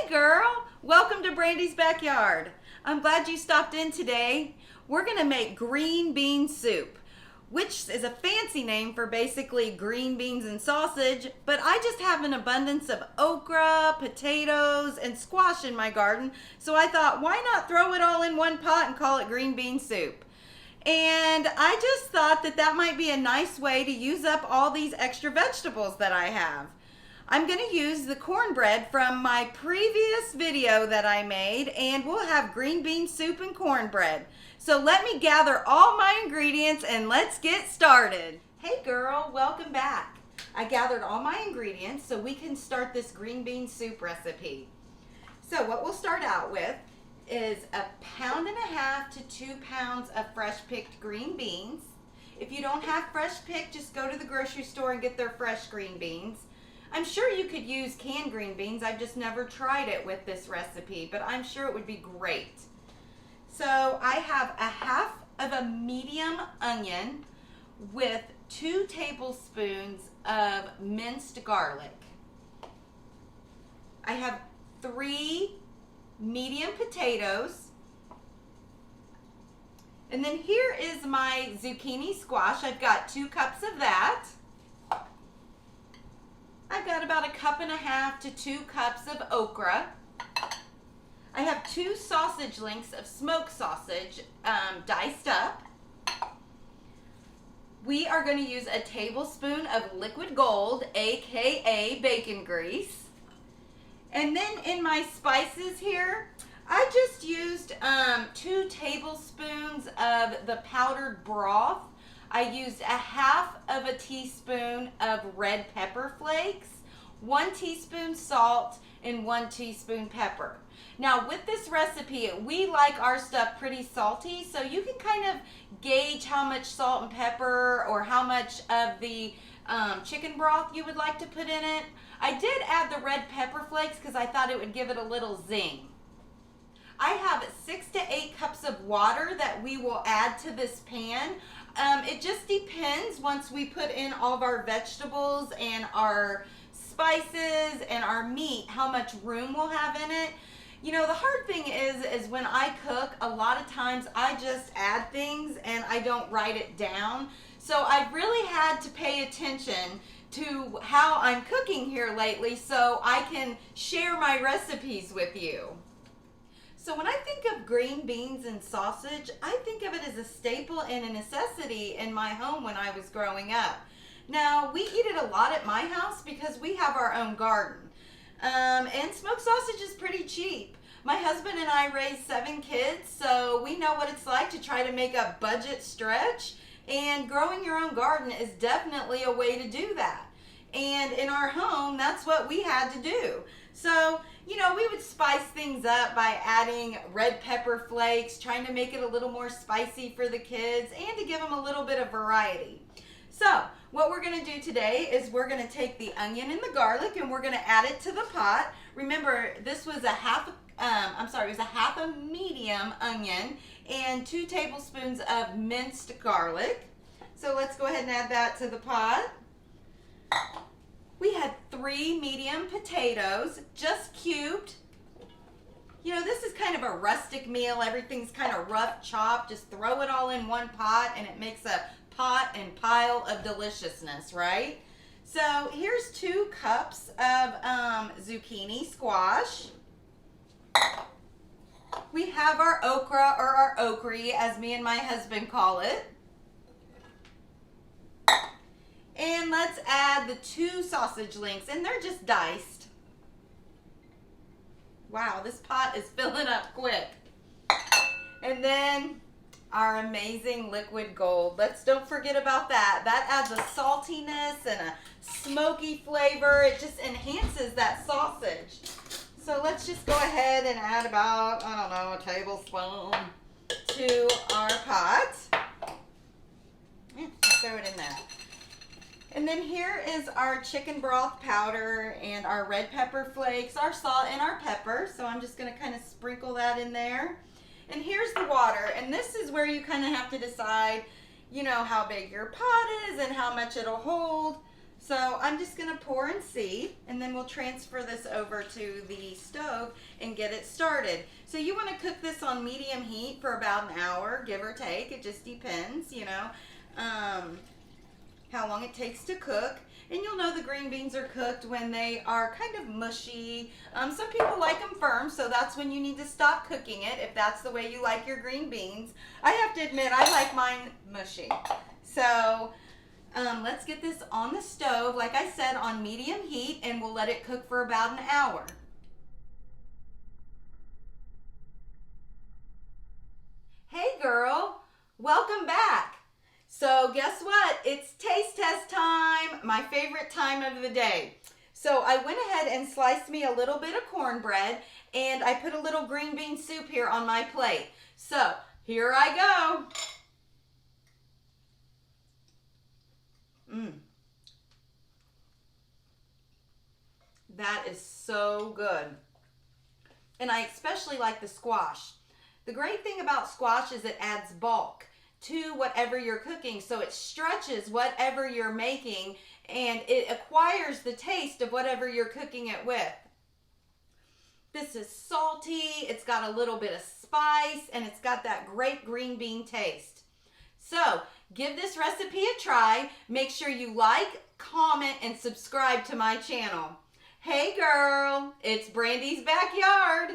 girl, welcome to Brandy's Backyard. I'm glad you stopped in today. We're gonna make green bean soup, which is a fancy name for basically green beans and sausage, but I just have an abundance of okra, potatoes, and squash in my garden, so I thought, why not throw it all in one pot and call it green bean soup? And I just thought that might be a nice way to use up all these extra vegetables that I have. I'm going to use the cornbread from my previous video that I made, and we'll have green bean soup and cornbread. So let me gather all my ingredients and let's get started. Hey girl, welcome back. I gathered all my ingredients so we can start this green bean soup recipe. So what we'll start out with is 1.5 pounds to 2 pounds of fresh picked green beans. If you don't have fresh picked, just go to the grocery store and get their fresh green beans. I'm sure you could use canned green beans. I've just never tried it with this recipe, but I'm sure it would be great. So I have 1/2 of a medium onion with 2 tablespoons of minced garlic. I have 3 medium potatoes. And then here is my zucchini squash. I've got 2 cups of that. I've got about 1.5 cups to 2 cups of okra. I have 2 sausage links of smoked sausage diced up. We are going to use a tablespoon of liquid gold, aka bacon grease. And then in my spices here, I just used 2 tablespoons of the powdered broth. I used 1/2 teaspoon of red pepper flakes, 1 teaspoon salt, and 1 teaspoon pepper. Now with this recipe, we like our stuff pretty salty, so you can kind of gauge how much salt and pepper or how much of the chicken broth you would like to put in it. I did add the red pepper flakes because I thought it would give it a little zing. I have 6 to 8 cups of water that we will add to this pan. It just depends once we put in all of our vegetables and our spices and our meat, how much room we'll have in it. You know, the hard thing is when I cook, a lot of times I just add things and I don't write it down. So I've really had to pay attention to how I'm cooking here lately so I can share my recipes with you. So when I think of green beans and sausage, I think of it as a staple and a necessity in my home when I was growing up. Now, we eat it a lot at my house because we have our own garden. And smoked sausage is pretty cheap. My husband and I raised 7 kids, so we know what it's like to try to make a budget stretch. And growing your own garden is definitely a way to do that. And in our home, that's what we had to do. So, you know, we would spice things up by adding red pepper flakes, trying to make it a little more spicy for the kids and to give them a little bit of variety. So, what we're going to do today is we're going to take the onion and the garlic and we're going to add it to the pot. Remember, this was it was 1/2 medium onion and 2 tablespoons of minced garlic. So let's go ahead and add that to the pot. We had 3 medium potatoes, just cubed. You know, this is kind of a rustic meal. Everything's kind of rough chopped. Just throw it all in one pot and it makes a pot and pile of deliciousness, right? So here's 2 cups of zucchini squash. We have our okra, or our okra, as me and my husband call it. And let's add the 2 sausage links, and they're just diced. Wow, this pot is filling up quick. And then our amazing liquid gold. Don't forget about that. That adds a saltiness and a smoky flavor. It just enhances that sausage. So let's just go ahead and add about, I don't know, a tablespoon to our pot. Throw it in there. And then here is our chicken broth powder and our red pepper flakes, our salt and our pepper. So I'm just going to kind of sprinkle that in there. And here's the water. And this is where you kind of have to decide, you know, how big your pot is and how much it'll hold. So I'm just going to pour and see, and then we'll transfer this over to the stove and get it started. So you want to cook this on medium heat for about an hour, give or take. It just depends, you know, how long it takes to cook. And you'll know the green beans are cooked when they are kind of mushy. Some people like them firm, so that's when you need to stop cooking it, if that's the way you like your green beans. I have to admit, I like mine mushy. So let's get this on the stove, like I said, on medium heat, and we'll let it cook for about an hour. Hey girl, welcome back. So guess what? It's taste test time, my favorite time of the day. So I went ahead and sliced me a little bit of cornbread, and I put a little green bean soup here on my plate. So here I go. That is so good. And I especially like the squash. The great thing about squash is it adds bulk to whatever you're cooking, so it stretches whatever you're making and it acquires the taste of whatever you're cooking it with. This is salty, it's got a little bit of spice, and it's got that great green bean taste. So give this recipe a try. Make sure you like, comment, and subscribe to my channel. Hey girl, it's Brandy's backyard.